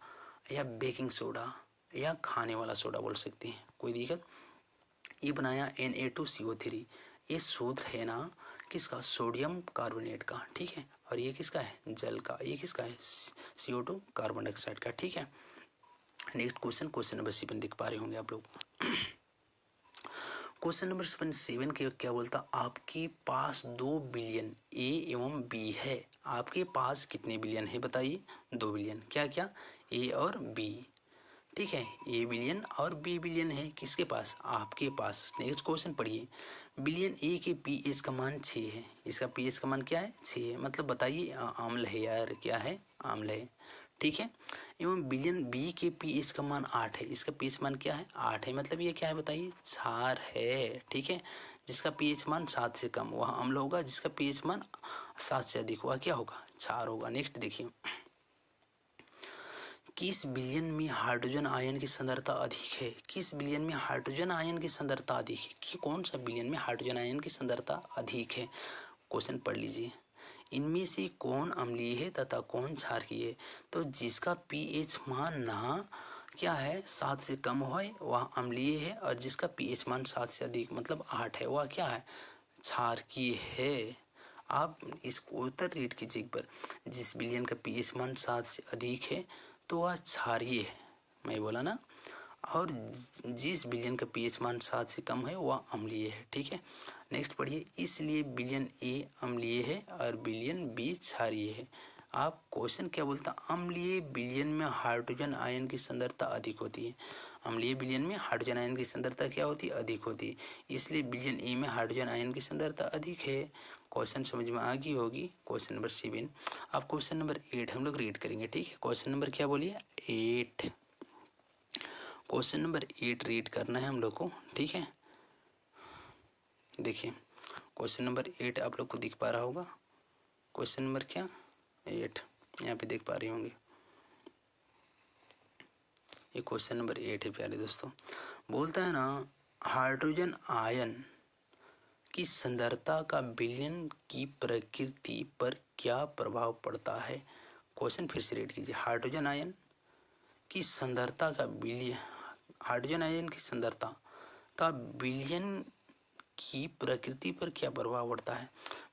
या बेकिंग सोडा या खाने वाला सोडा बोल सकते हैं, कोई दिक्कत? ये बनाया Na2CO3। ये सूत्र है ना किसका? सोडियम कार्बोनेट का। ठीक है, और ये किसका है? जल का। ये किसका है? CO2 कार्बन डाइऑक्साइड का। ठीक है, नेक्स्ट क्वेश्चन, क्वेश्चन नंबर 7 देख पा रहे होंगे आप लोग। क्वेश्चन नंबर 7 के क्या बोलता? आपके पास 2 बिलियन A एवं B है। आपके पास कितने बिलियन है बताइए? 2 बिलियन। क्या क्या? A और B। ठीक है, A बिलियन और B बिलियन है किसके पास? आपके पास। नेक्स्ट क्वेश्चन पढ़िए। बिलियन A के pH का मान 6 है। इसका pH का मान क्या है? 6 है, मतलब बताइए आम्ल है यार, क्या है? आम्ल है। ठीक है, एवं बिलियन B के pH का मान 8 है। इसका pH मान क्या है? 8 है, मतलब ये क्या है बताइए? क्षार है। ठीक है, जिसका pH मान 7 से कम वह अम्ल होगा, जिसका pH मान 7 से अधिक वह क्या होगा? क्षार होगा। नेक्स्ट देखिए, किस बिलियन में हाइड्रोजन आयन की सांद्रता अधिक है? किस बिलियन में हाइड्रोजन आयन की सांद्रता अधिक है? कि कौन सा बिलियन में हाइड्रोजन आयन की सांद्रता अधिक है? क्वेश्चन पढ़ लीजिए। इनमें से कौन अम्लीय है तथा कौन क्षारीय है? तो जिसका pH मान ना क्या है? 7 से कम हो वह अम्लीय है, और जिसका pH मान 7 से अधिक मतलब 8 है वह क्या है? क्षारीय है। आप इसको उत्तर रीड कीजिए एक बार। जिस बिलियन का pH मान 7 से अधिक है तो वह क्षारीय है, मैं बोला ना। और जिस बिलियन का pH मान 7 से कम है वह अम्लीय है। ठीक है, नेक्स्ट पढ़िए। इसलिए बिलियन A अम्लीय है और बिलियन B क्षारीय है। आप क्वेश्चन क्या बोलता? अम्लीय बिलियन में हाइड्रोजन आयन की सांद्रता अधिक होती है। अम्लीय बिलियन में हाइड्रोजन आयन की सांद्रता क्या होती है? अधिक होती है, इसलिए बिलियन A में हाइड्रोजन आयन की सांद्रता अधिक है। क्वेश्चन समझ में आ गई होगी। Question number 7। अब क्वेश्चन नंबर 8 हम लोग रीड करेंगे। ठीक है, क्वेश्चन नंबर क्या बोलिए? 8। क्वेश्चन नंबर 8 रीड करना है हम लोग को। ठीक है, देखिए क्वेश्चन नंबर 8 आप लोग को दिख पा रहा होगा। क्वेश्चन नंबर क्या? 8 यहाँ पे देख पा रहे होंगे। ये क्वेश्चन नंबर 8 है प्यारे दोस्तों। बोलता है ना, हाइड्रोजन आयन की सांद्रता का विलयन की प्रकृति पर क्या प्रभाव पड़ता है? क्वेश्चन फिर से रीड कीजिए। हाइड्रोजन आयन की सांद्रता का विलयन, हाइड्रोजन आयन की सांद्रता का विलयन की प्रकृति पर क्या प्रभाव पड़ता है?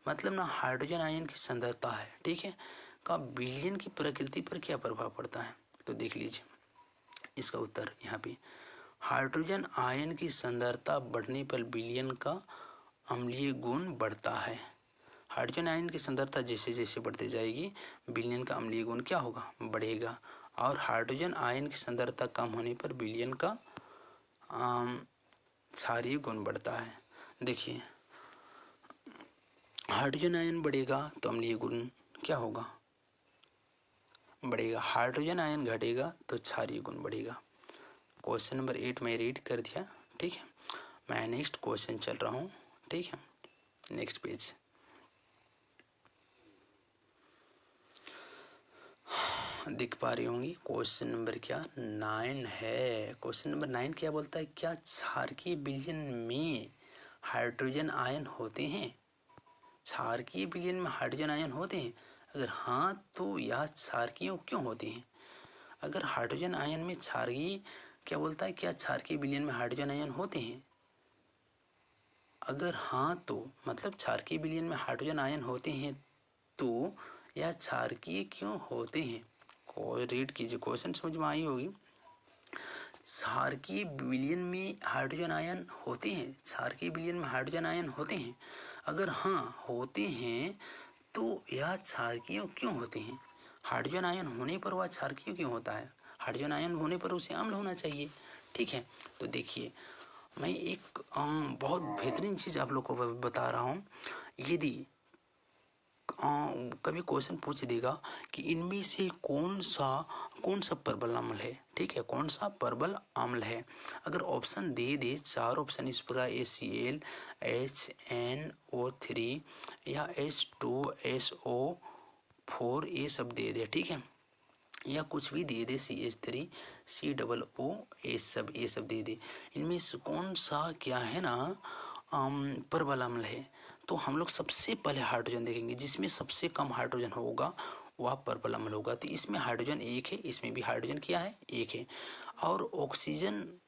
मतलब ना हाइड्रोजन आयन की सांद्रता है, ठीक है, का विलयन की प्रकृति पर क्या प्रभाव पड़ता है? तो देख लीजिए इसका उत्तर यहाँ पे। हाइड्रोजन आयन की सांद्रता बढ़ने पर विलयन का अम्लीय गुण बढ़ता है। हाइड्रोजन आयन की सांद्रता जैसे जैसे बढ़ती जाएगी विलयन का अम्लीय गुण क्या होगा, बढ़ेगा। और हाइड्रोजन आयन की सांद्रता कम होने पर विलयन का क्षारीय गुण बढ़ता है। देखिए हाइड्रोजन आयन बढ़ेगा तो अम्लीय गुण क्या होगा, बढ़ेगा। हाइड्रोजन आयन घटेगा तो क्षारीय गुण बढ़ेगा। क्वेश्चन नंबर 8 मैं रीड कर दिया, ठीक है। मैं नेक्स्ट क्वेश्चन चल रहा हूँ, ठीक है। Next page. दिख पा रही होंगी क्वेश्चन नंबर क्या 9 है। क्वेश्चन नंबर 9 क्या बोलता है, क्या क्षारकीय विलयन में हाइड्रोजन आयन होते हैं। क्षारकीय विलयन में हाइड्रोजन आयन होते हैं, अगर हाँ तो यह क्षारकीय क्यों होते हैं। अगर हाइड्रोजन आयन में क्षारकीय क्या बोलता है, क्या क्षारकीय विलयन में हाइड्रोजन आयन होते हैं, अगर हाँ तो मतलब क्षारकीय विलयन में हाइड्रोजन आयन होते हैं तो यह क्षारकीय क्यों होते हैं। रीड कीजिए, क्वेश्चन समझ में आई होगी। क्षारकीय विलयन में हाइड्रोजन आयन होते हैं, क्षारकीय विलयन में हाइड्रोजन आयन होते हैं, अगर हाँ होते हैं तो यह क्षारकीय क्यों होते हैं। हाइड्रोजन आयन होने पर वह क्षारकीय क्यों होता है, हाइड्रोजन आयन होने पर उसे अम्ल होना चाहिए, ठीक है। तो देखिए मैं एक बहुत बेहतरीन चीज़ आप लोग को बता रहा हूँ। यदि कभी क्वेश्चन पूछ देगा कि इनमें से कौन सा परबल अम्ल है, ठीक है, कौन सा परबल अम्ल है। अगर ऑप्शन दे चार ऑप्शन इस प्रकार HCl, HNO3 या H2SO4 ये सब दे, ठीक है, या कुछ भी दे CH3 COO ये सब दे। इनमें से कौन सा क्या है ना परबल अम्ल है, तो हम लोग सबसे पहले हाइड्रोजन देखेंगे, जिसमें सबसे कम हाइड्रोजन होगा वह परबल अम्ल होगा। तो इसमें हाइड्रोजन एक है, इसमें भी हाइड्रोजन क्या है, एक है। और ऑक्सीजन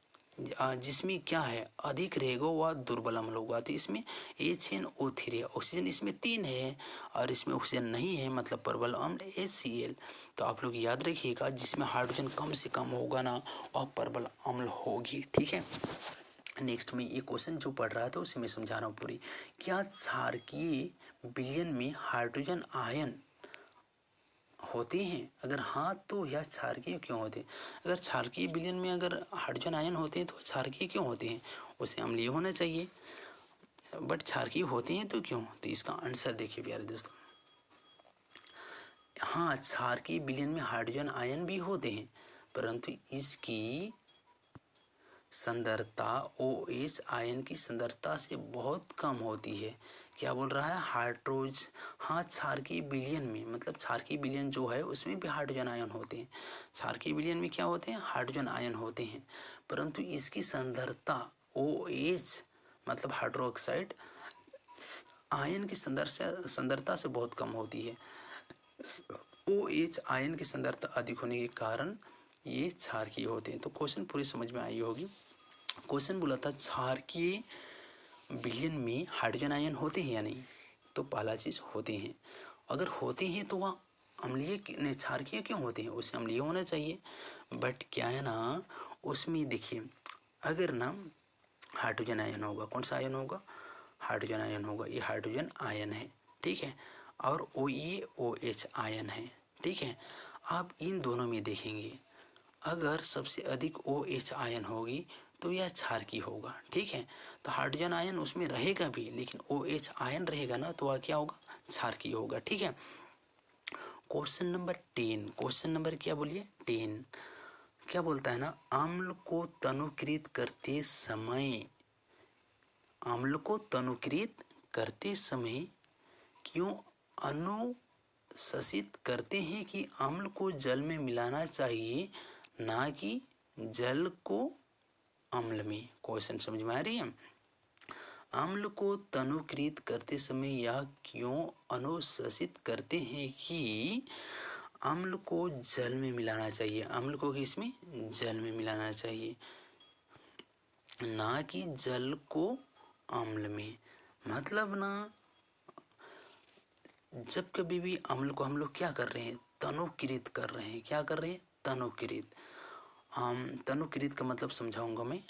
जिसमें क्या है अधिक रहेगा वह दुर्बल अम्ल होगा। तो इसमें HNO3 है, ऑक्सीजन इसमें 3 है और इसमें ऑक्सीजन नहीं है, मतलब परबल अम्ल HCl। तो आप लोग याद रखिएगा जिसमें हाइड्रोजन कम से कम होगा ना वह परबल अम्ल होगी, ठीक है। नेक्स्ट में ये क्वेश्चन जो पढ़ रहा था उसे मैं समझा रहा हूँ पूरी। क्या क्षारकीय विलयन में हाइड्रोजन आयन होते हैं, अगर हाँ तो यह क्षारकीय क्यों होते हैं। अगर क्षारकीय विलयन में अगर हाइड्रोजन आयन होते हैं तो क्षारकीय क्यों होते हैं, उसे अम्लीय होना चाहिए, बट क्षारकीय होते हैं तो क्यों। तो इसका आंसर देखिए प्यारे दोस्तों, हाँ क्षारकीय विलयन में हाइड्रोजन आयन भी होते हैं परंतु इसकी सांद्रता OH आयन की सांद्रता से बहुत कम होती है। क्या बोल रहा है, हाइड्रोज हाँ क्षारकीय विलयन में, मतलब क्षारकीय विलयन जो है उसमें भी हाइड्रोजन आयन होते हैं। क्षारकीय विलयन में क्या होते हैं, हाइड्रोजन आयन होते हैं, परंतु इसकी सांद्रता OH मतलब हाइड्रोक्साइड आयन की सांद्रता से बहुत कम होती है। OH आयन की सांद्रता अधिक होने के कारण ये क्षारकीय होते हैं। तो क्वेश्चन पूरी समझ में आई होगी। क्वेश्चन बोला था क्षारकीय विलयन में हाइड्रोजन आयन होते हैं या नहीं, तो पहला चीज होते हैं। अगर होते हैं तो वह अम्लीय क्षारकीय क्यों होते हैं, उसे अम्लीय होना चाहिए। बट क्या है ना उसमें देखिए अगर ना हाइड्रोजन आयन होगा, कौन सा आयन होगा, हाइड्रोजन आयन होगा, ये हाइड्रोजन आयन है, ठीक है, और ये OH आयन है, ठीक है। आप इन दोनों में देखेंगे अगर सबसे अधिक OH आयन होगी तो यह क्षारकीय होगा, ठीक है। तो हाइड्रोजन आयन उसमें रहेगा भी लेकिन OH आयन रहेगा ना तो वह क्या होगा, क्षारकीय होगा, ठीक है। क्वेश्चन नंबर 10, क्वेश्चन नंबर क्या बोलिए 10, क्या बोलता है ना, अम्ल को तनुकृत करते समय, अम्ल को तनुकृत करते समय क्यों अनुशंसित करते हैं कि अम्ल को जल में मिलाना चाहिए ना कि जल को अम्ल में। क्वेश्चन समझ में आ रही है। अम्ल को तनुकृत करते समय यह क्यों अनुशंसित करते हैं कि अम्ल को जल में मिलाना चाहिए, अम्ल को किसमें, जल में मिलाना चाहिए ना कि जल को अम्ल में। मतलब ना जब कभी भी अम्ल को हम लोग क्या कर रहे हैं, तनुकृत कर रहे हैं, क्या कर रहे हैं, तनुकृत। तनुकृत का मतलब समझाऊंगा मैं।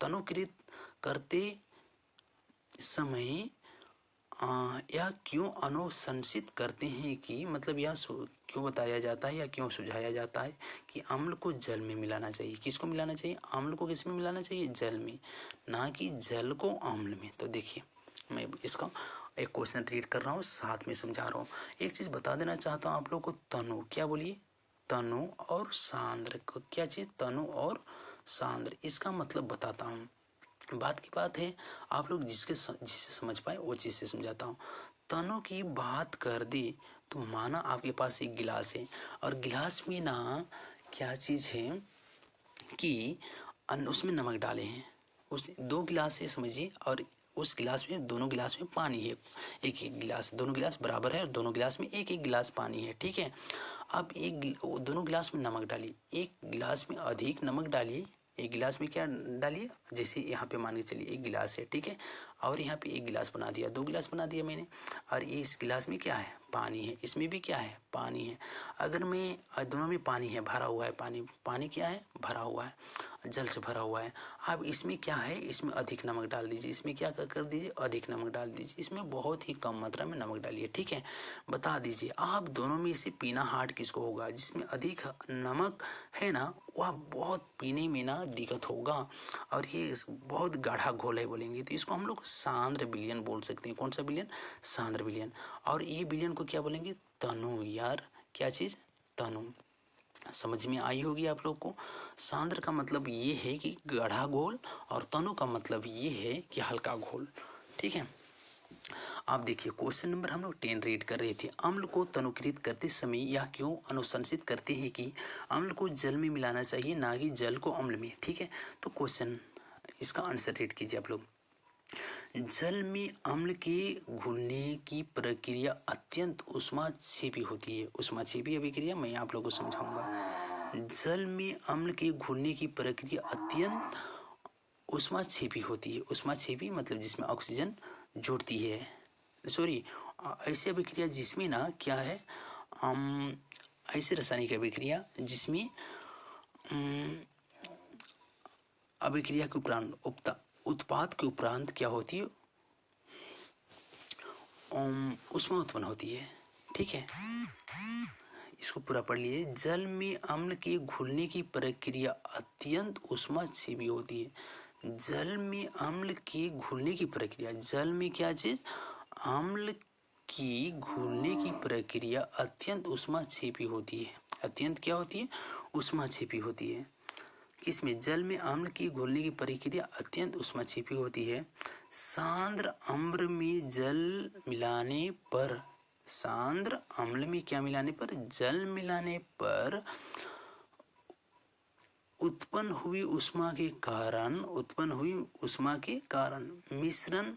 तनुकृत करते समय यह क्यों अनुशंसित करते हैं कि मतलब यह क्यों बताया जाता है या क्यों सुझाया जाता है कि अम्ल को जल में मिलाना चाहिए। किसको मिलाना चाहिए? अम्ल को किस में मिलाना चाहिए? जल में, ना कि जल को अम्ल में। तो देखिए मैं इसका एक क्वेश्चन रीड कर रहा हूँ, साथ में समझा रहा हूँ। एक चीज़ बता देना चाहता हूँ आप लोग को, तनु, क्या बोलिए? तनु और सांद्र। क्या चीज़? तनु और सांद्र। इसका मतलब बताता हूँ। बात की बात है, आप लोग जिससे समझ पाए वो चीज़ से समझाता हूँ। तनु की बात कर दी तो माना आपके पास एक गिलास है और गिलास में ना क्या चीज़ है कि उसमें नमक डाले हैं। उस 2 गिलास है समझिए, और उस गिलास में, दोनों गिलास में पानी है। एक एक गिलास, दोनों गिलास बराबर है और दोनों गिलास में एक एक गिलास पानी है, ठीक है। अब दोनों गिलास में नमक डालिए, एक गिलास में अधिक नमक डालिए, एक गिलास में क्या डालिए, जैसे यहाँ पे मान के चलिए एक गिलास है, ठीक है, और यहाँ पे एक गिलास बना दिया, 2 गिलास बना दिया मैंने, और ये इस गिलास में क्या है? पानी है, इसमें भी क्या है? पानी है। अगर मैं दोनों में पानी है, भरा हुआ है, पानी क्या है? भरा हुआ है, जल से भरा हुआ है। अब इसमें क्या है? इसमें अधिक नमक डाल दीजिए, इसमें क्या कर दीजिए? अधिक नमक डाल दीजिए, इसमें बहुत ही कम मात्रा में नमक डालिए, ठीक है। बता दीजिए आप दोनों में से पीना हार्ड किसको होगा? जिसमें अधिक नमक है ना, वह बहुत पीने में ना दिक्कत होगा, और ये बहुत गाढ़ा घोल है बोलेंगे तो इसको हम लोग सांद्र विलयन बोल सकते हैं। कौन सा विलयन? सांद्र विलयन। और ये विलयन को क्या बोलेंगे? तनु। यार क्या चीज़? तनु। समझ में आई होगी आप लोग को। सांद्र का मतलब ये है कि गाढ़ा घोल, और तनु का मतलब ये है कि हल्का घोल, ठीक है। आप देखिए क्वेश्चन नंबर हम लोग 10 रीड कर रहे थे। अम्ल को तनुकृत करते समय यह क्यों अनुशंसित करते हैं कि अम्ल को जल में मिलाना चाहिए, ना कि जल को अम्ल में, ठीक है। तो क्वेश्चन, इसका आंसर रीड कीजिए आप लोग। जल में अम्ल के घुलने की प्रक्रिया अत्यंत ऊष्माक्षेपी होती है। ऊष्माक्षेपी अभिक्रिया मैं आप लोगों को समझाऊंगा। जल में अम्ल के घुलने की प्रक्रिया अत्यंत ऊष्माक्षेपी होती है। ऊष्माक्षेपी मतलब जिसमें ऑक्सीजन जुड़ती है, सॉरी, ऐसी अभिक्रिया जिसमें ना क्या है, ऐसी रासायनिक अभिक्रिया जिसमें अभिक्रिया के उपरांत उत्पाद के उपरांत क्या होती है? ऊष्मा उत्पन्न होती है, ठीक है। इसको पूरा पढ़ लीजिए। जल में अम्ल के घुलने की प्रक्रिया अत्यंत ऊष्माक्षेपी होती है। जल में अम्ल के घुलने की प्रक्रिया, जल में क्या चीज? अम्ल की घुलने की प्रक्रिया अत्यंत ऊष्माक्षेपी होती है। अत्यंत क्या होती है? ऊष्माक्षेपी होती है। किसमें? जल में अम्ल की घुलने की प्रक्रिया अत्यंत ऊष्माक्षेपी होती है। सांद्र अम्ल में जल मिलाने पर, सांद्र अम्ल में क्या मिलाने पर? जल मिलाने पर उत्पन्न हुई ऊष्मा के कारण मिश्रण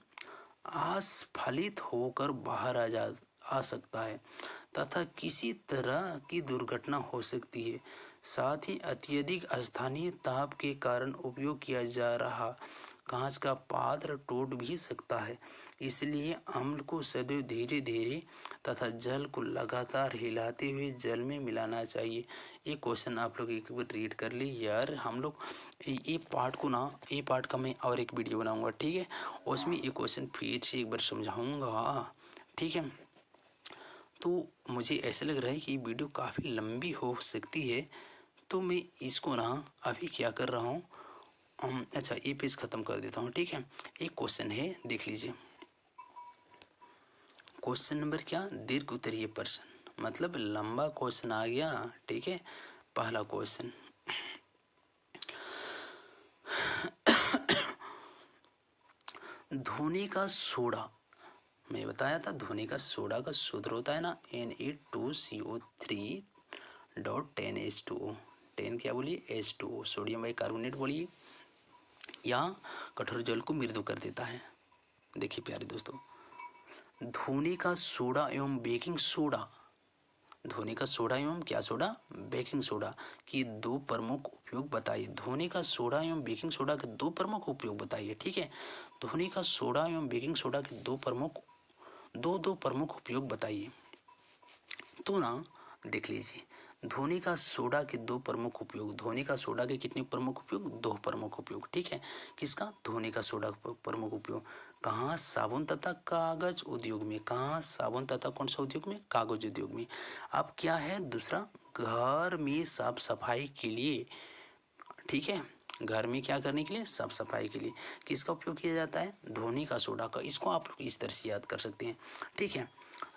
आस्फलित होकर बाहर आ सकता है तथा किसी तरह की दुर्घटना हो सकती है। साथ ही अत्यधिक स्थानीय ताप के कारण उपयोग किया जा रहा कांच का पात्र टूट भी सकता है। इसलिए अम्ल को सदैव धीरे धीरे तथा जल को लगातार हिलाते हुए जल में मिलाना चाहिए। ये क्वेश्चन आप लोग एक बार रीड कर ली यार। हम लोग ये पार्ट को ना, ये पार्ट का मैं और एक वीडियो बनाऊंगा, ठीक है, उसमें ये क्वेश्चन फिर से एक बार समझाऊंगा, ठीक है। तो मुझे ऐसा लग रहा है कि वीडियो काफ़ी लंबी हो सकती है, तो मैं इसको ना अभी क्या कर रहा हूँ, अच्छा ये पेज ख़त्म कर देता हूँ, ठीक है। एक क्वेश्चन है, देख लीजिए। क्वेश्चन नंबर क्या? दीर्घ उत्तरीय प्रश्न, मतलब लंबा क्वेश्चन आ गया, ठीक है। पहला क्वेश्चन, धोने का सोडा, मैं बताया था धोने का सोडा का सूत्र होता है ना Na2CO3.10H2O। 10 क्या बोलिए? H2O, सोडियम बाइकार्बोनेट बोलिए, या कठोर जल को मृदु कर देता है। देखिए प्यारे दोस्तों, धोने का सोडा एवं बेकिंग सोडा, धोने का सोडा एवं क्या सोडा? बेकिंग सोडा की 2 प्रमुख उपयोग बताइए। धोने का सोडा एवं बेकिंग सोडा के 2 प्रमुख उपयोग बताइए, ठीक है। धोने का सोडा एवं बेकिंग सोडा के 2 प्रमुख उपयोग बताइए। तो ना देख लीजिए, धोने का सोडा के दो प्रमुख उपयोग। धोने का सोडा के कितने प्रमुख उपयोग? दो प्रमुख उपयोग, ठीक है। किसका? धोने का सोडा प्रमुख उपयोग। कहाँ? साबुन तथा कागज उद्योग में। कहाँ? साबुन तथा कौन सा उद्योग में? कागज उद्योग में। अब क्या है दूसरा? घर में साफ सफाई के लिए, ठीक है। घर में क्या करने के लिए? साफ सफाई के लिए किसका उपयोग किया जाता है? धोने का सोडा का। इसको आप लोग इस तरह से याद कर सकते हैं, ठीक है।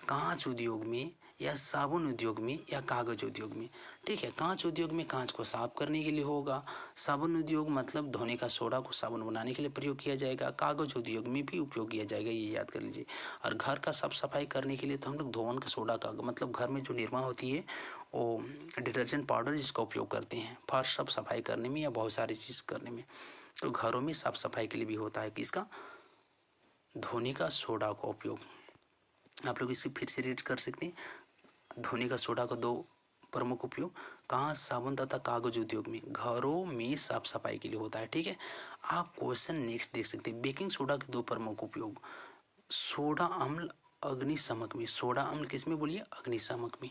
कांच उद्योग में या साबुन उद्योग में या कागज उद्योग में, ठीक है। कांच उद्योग में कांच को साफ करने के लिए होगा। साबुन उद्योग मतलब धोने का सोडा को साबुन बनाने के लिए प्रयोग किया जाएगा। कागज उद्योग में भी उपयोग किया जाएगा, ये याद कर लीजिए। और घर का साफ सफाई करने के लिए तो हम लोग धोवन का सोडा का मतलब घर में जो निरमा होती है वो डिटर्जेंट पाउडर जिसका उपयोग करते हैं फर्श साफ सफाई करने में या बहुत सारी चीज़ करने में। तो घरों में साफ सफाई के लिए भी होता है किसका? धोने का सोडा का उपयोग। आप लोग इसे फिर से रीड कर सकते हैं। धोने का सोडा का दो प्रमुख उपयोग। कहाँ? साबुन तथा कागज उद्योग में। घरों में साफ सफाई के लिए होता है, ठीक है। आप क्वेश्चन नेक्स्ट देख सकते हैं। बेकिंग सोडा के दो प्रमुख उपयोग। सोडा अम्ल अग्निशामक में। सोडा अम्ल किसमें बोलिए? अग्निशामक में।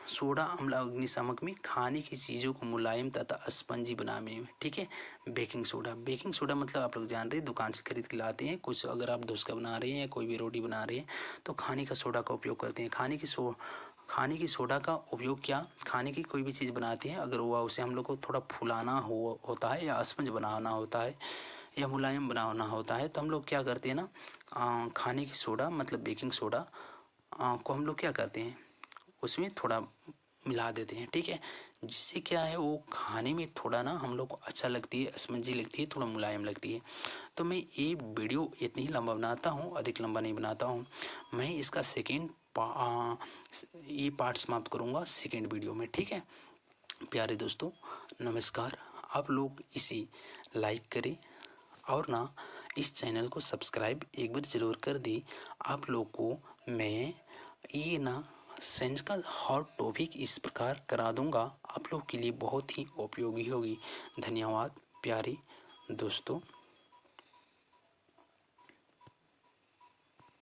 सोडा अम्ल अग्निशामक में खाने की चीज़ों को मुलायम तथा स्पंजी बनाने में, ठीक है। Baking soda. बेकिंग सोडा मतलब आप लोग जान रहे हैं, दुकान से खरीद के लाते हैं कुछ। अगर आप डोसा बना रहे हैं या कोई भी रोटी बना रहे हैं तो खाने का सोडा का उपयोग करते हैं। खाने की सोडा का उपयोग क्या? खाने की कोई भी चीज़ बनाते हैं अगर वो उसे हम लोग को थोड़ा फुलाना होता है या स्पंज बनाना होता है या मुलायम बनाना होता है तो हम लोग क्या करते हैं ना, खाने की सोडा मतलब बेकिंग सोडा को हम लोग क्या करते हैं, उसमें थोड़ा मिला देते हैं, ठीक है। जिससे क्या है वो खाने में थोड़ा ना हम लोग को अच्छा लगती है, स्पंजी लगती है, थोड़ा मुलायम लगती है। तो मैं ये वीडियो इतनी ही लंबा बनाता हूँ, अधिक लंबा नहीं बनाता हूँ। मैं इसका ये पार्ट समाप्त करूँगा सेकेंड वीडियो में, ठीक है। प्यारे दोस्तों नमस्कार। आप लोग इसी लाइक करें और ना इस चैनल को सब्सक्राइब एक बार ज़रूर कर दें। आप लोग को मैं ये ना साइंस का हर टॉपिक इस प्रकार करा दूंगा, आप लोग के लिए बहुत ही उपयोगी होगी। धन्यवाद प्यारे दोस्तों।